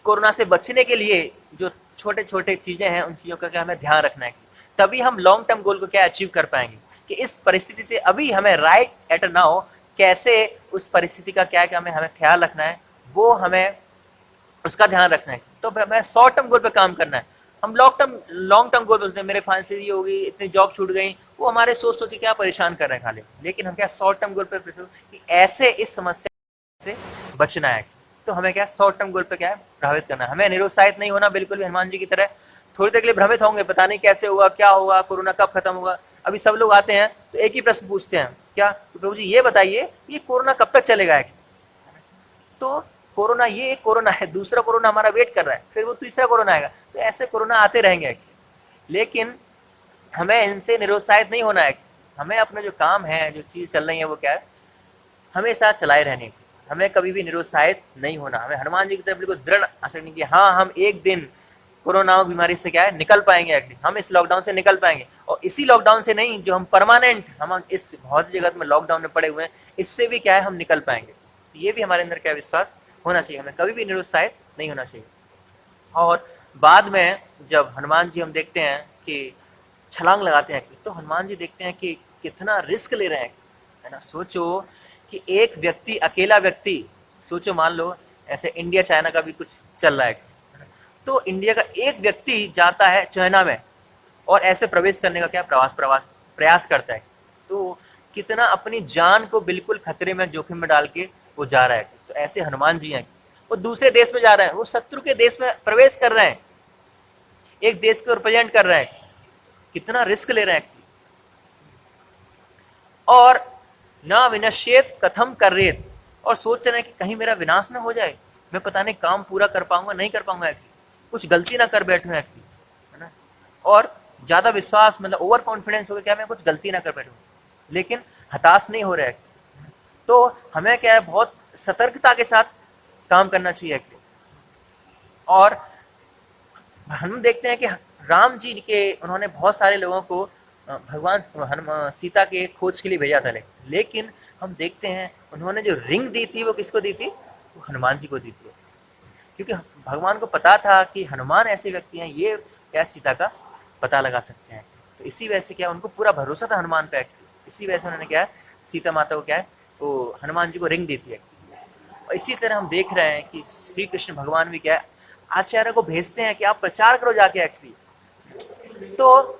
कोरोना से बचने के लिए जो छोटे छोटे चीज़ें हैं, उन चीज़ों का क्या हमें ध्यान रखना है, तभी हम लॉन्ग टर्म गोल को क्या अचीव कर पाएंगे कि इस परिस्थिति से अभी हमें राइट एट नाउ कैसे उस परिस्थिति का क्या हमें ख्याल रखना है, वो हमें उसका ध्यान रखना है। तो हमें शॉर्ट टर्म गोल पे काम करना है। हम लॉन्ग टर्म गोल बोलते हैं, मेरे फाइनेंस ये होगी, इतनी जॉब छूट गई, वो हमारे सोच के क्या परेशान कर रहे हैं खाली, लेकिन हम क्या शॉर्ट टर्म गोल पे कि ऐसे इस समस्या से बचना है। तो हमें क्या शॉर्ट टर्म गोल पे क्या है प्रभावित करना है, हमें निरुत्साहित नहीं होना बिल्कुल भी, हनुमान जी की तरह थोड़ी देर के लिए भ्रमित होंगे, पता नहीं कैसे हुआ, क्या होगा, कोरोना कब खत्म होगा। अभी सब लोग आते हैं तो एक ही प्रश्न पूछते हैं, क्या तो प्रभु जी ये बताइए ये कोरोना कब तक चलेगा। तो कोरोना, ये एक कोरोना है, दूसरा कोरोना हमारा वेट कर रहा है, फिर वो तीसरा कोरोना आएगा, तो ऐसे कोरोना आते रहेंगे। लेकिन हमें इनसे निरुत्साहित नहीं होना है, हमें अपना जो काम है, जो चीज़ चल रही है, वो क्या है हमेशा चलाए रहने की, हमें कभी भी निरुत्साहित नहीं होना। हमें हनुमान जी की तरफ बिल्कुल दृढ़ आशा नहीं कि हाँ हम एक दिन कोरोना बीमारी से क्या है निकल पाएंगे, हम इस लॉकडाउन से निकल पाएंगे, और इसी लॉकडाउन से नहीं, जो हम परमानेंट हम इस भौतिक जगत में लॉकडाउन में पड़े हुए हैं, इससे भी क्या है हम निकल पाएंगे। तो ये भी हमारे अंदर क्या विश्वास होना चाहिए, हमें कभी भी निरुत्साहित नहीं होना चाहिए। और बाद में जब हनुमान जी हम देखते हैं कि छलांग लगाते हैं, तो हनुमान जी देखते हैं कि कितना रिस्क ले रहे हैं, है ना। सोचो कि एक व्यक्ति, अकेला व्यक्ति, सोचो मान लो ऐसे इंडिया चाइना का भी कुछ चल रहा है, तो इंडिया का एक व्यक्ति जाता है चाइना में और ऐसे प्रवेश करने का क्या प्रयास करता है, तो कितना अपनी जान को बिल्कुल खतरे में, जोखिम में डाल के वो जा रहा है। तो ऐसे हनुमान जी हैं, वो दूसरे देश में जा रहे हैं, वो शत्रु के देश में प्रवेश कर रहे हैं, एक देश को रिप्रेजेंट कर रहे हैं, कितना रिस्क ले रहे हैं। और ना विनश्येत कथम कर्रेत, और सोच रहे हैं कि कहीं मेरा विनाश ना हो जाए, मैं पता नहीं काम पूरा कर पाऊंगा नहीं कर पाऊंगा, कुछ गलती ना कर बैठूं, है ना। और ज्यादा विश्वास, मतलब ओवर कॉन्फिडेंस हो गया, क्या मैं कुछ गलती ना कर बैठूं, लेकिन हताश नहीं हो रहा है। तो हमें क्या है बहुत सतर्कता के साथ काम करना चाहिए। और हम देखते हैं कि राम जी के, उन्होंने बहुत सारे लोगों को भगवान सीता के खोज के लिए भेजा था, लेकिन हम देखते हैं उन्होंने जो रिंग दी थी वो किसको दी थी, वो हनुमान जी को दी थी, क्योंकि भगवान को पता था कि हनुमान ऐसे व्यक्ति हैं, ये क्या सीता का पता लगा सकते हैं। तो इसी वजह से क्या उनको पूरा भरोसा था हनुमान पे, इसी वजह से उन्होंने क्या है सीता माता को क्या है वो हनुमान जी को रिंग दी थी। और इसी तरह हम देख रहे हैं कि श्री कृष्ण भगवान भी क्या है आचार्य को भेजते हैं कि आप प्रचार करो जाके एक्चुअली। तो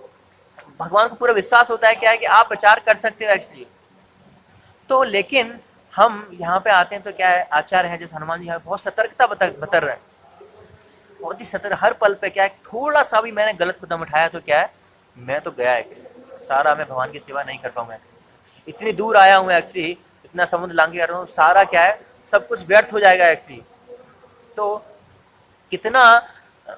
भगवान को पूरा विश्वास होता है क्या है कि आप प्रचार कर सकते हो एक्चुअली। तो लेकिन हम यहाँ पे आते हैं तो क्या है आचार्य हैं जैसे हनुमान जी यहाँ बहुत सतर्कता बतर रहे हैं, बहुत ही सतर्क, हर पल पे क्या है थोड़ा सा भी मैंने गलत कदम उठाया तो क्या है मैं तो गया है, सारा मैं भगवान की सेवा नहीं कर पाऊंगा, इतनी दूर आया हूँ एक्चुअली, इतना समुद्र लांघे कर रहा हूँ, सारा क्या है सब कुछ व्यर्थ हो जाएगा एक्चुअली। तो कितना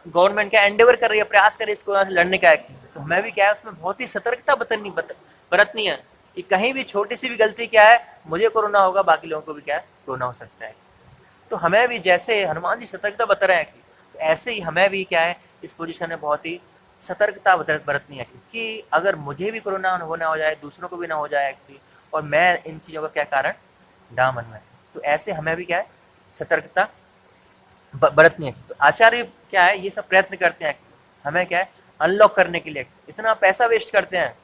गवर्नमेंट क्या एंडेवर कर रही है, प्रयास कर रही है इस कोरोना से लड़ने का एक्चुअली, तो मैं भी क्या है उसमें बहुत ही सतर्कता बरतनी है कि कहीं भी छोटी सी भी गलती क्या है मुझे कोरोना होगा, बाकी लोगों को भी क्या है कोरोना हो सकता है। तो हमें भी जैसे हनुमान जी सतर्कता बता रहे हैं तो ऐसे ही हमें भी क्या है इस पोजीशन में बहुत ही सतर्कता बरतनी है कि अगर मुझे भी कोरोना होना हो जाए, दूसरों को भी ना हो जाए और मैं इन चीज़ों का क्या कारण ना बनवाए, तो ऐसे हमें भी क्या है सतर्कता बरतनी है। तो आचार्य क्या है ये सब प्रयत्न करते हैं हमें क्या है अनलॉक करने के लिए, इतना पैसा वेस्ट करते हैं,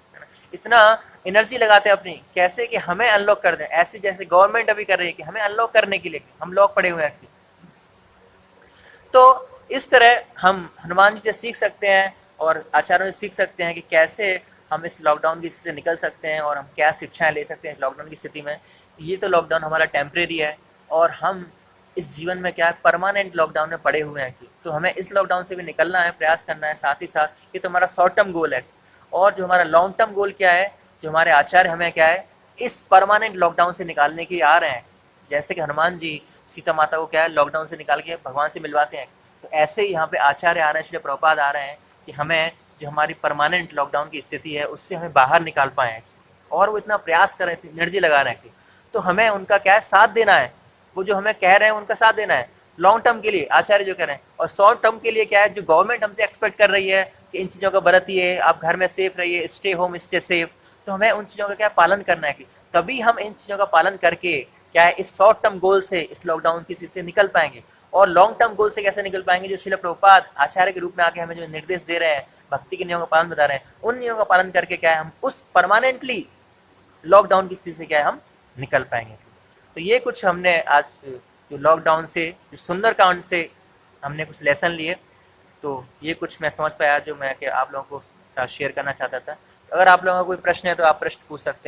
इतना एनर्जी लगाते हैं अपनी, कैसे कि हमें अनलॉक कर दें, ऐसे जैसे गवर्नमेंट अभी कर रही है कि हमें अनलॉक करने के लिए हम लॉक पड़े हुए हैं। तो इस तरह हम हनुमान जी से सीख सकते हैं और आचार्यों से सीख सकते हैं कि कैसे हम इस लॉकडाउन की स्थिति से निकल सकते हैं और हम क्या शिक्षाएं ले सकते हैं इस लॉकडाउन की स्थिति में। ये तो लॉकडाउन हमारा टेम्परेरी है और हम इस जीवन में क्या है परमानेंट लॉकडाउन में पड़े हुए हैं तो हमें इस लॉकडाउन से भी निकलना है, प्रयास करना है। साथ ही साथ ये तो हमारा शॉर्ट टर्म गोल है और जो हमारा लॉन्ग टर्म गोल क्या है, जो हमारे आचार्य हमें क्या है इस परमानेंट लॉकडाउन से निकालने के आ रहे हैं। जैसे कि हनुमान जी सीता माता को क्या है लॉकडाउन से निकाल के भगवान से मिलवाते हैं, तो तो ऐसे ही यहाँ पे आचार्य आ रहे हैं, श्री प्रभुपाद आ रहे हैं कि हमें जो हमारी परमानेंट लॉकडाउन की स्थिति है उससे हमें बाहर निकाल पाएँ, और वो इतना प्रयास कर रहे थे, एनर्जी लगा रहे थे। तो हमें उनका क्या है, साथ देना है। वो जो हमें कह रहे हैं उनका साथ देना है लॉन्ग टर्म के लिए, आचार्य जो कह रहे हैं। और शॉर्ट टर्म के लिए क्या है, जो गवर्नमेंट हमसे एक्सपेक्ट कर रही है कि इन चीज़ों का बरतिए, आप घर में सेफ रहिए, स्टे होम स्टे सेफ, तो हमें उन चीज़ों का क्या पालन करना है कि तभी हम इन चीज़ों का पालन करके क्या है इस शॉर्ट टर्म गोल से, इस लॉकडाउन की स्थिति से निकल पाएंगे। और लॉन्ग टर्म गोल से कैसे निकल पाएंगे, जो श्रील प्रभुपाद आचार्य के रूप में आके हमें जो निर्देश दे रहे हैं, भक्ति के नियमों का पालन बता रहे हैं, उन नियमों का पालन करके क्या है हम उस परमानेंटली लॉकडाउन की स्थिति से क्या है हम निकल पाएंगे। तो ये कुछ हमने आज जो लॉकडाउन से, जो सुंदरकांड से हमने कुछ लेसन लिए, तो ये कुछ मैं समझ पाया जो मैं कि आप लोगों को साथ शेयर करना चाहता था। अगर आप लोगों का कोई प्रश्न है तो आप प्रश्न पूछ सकते हैं।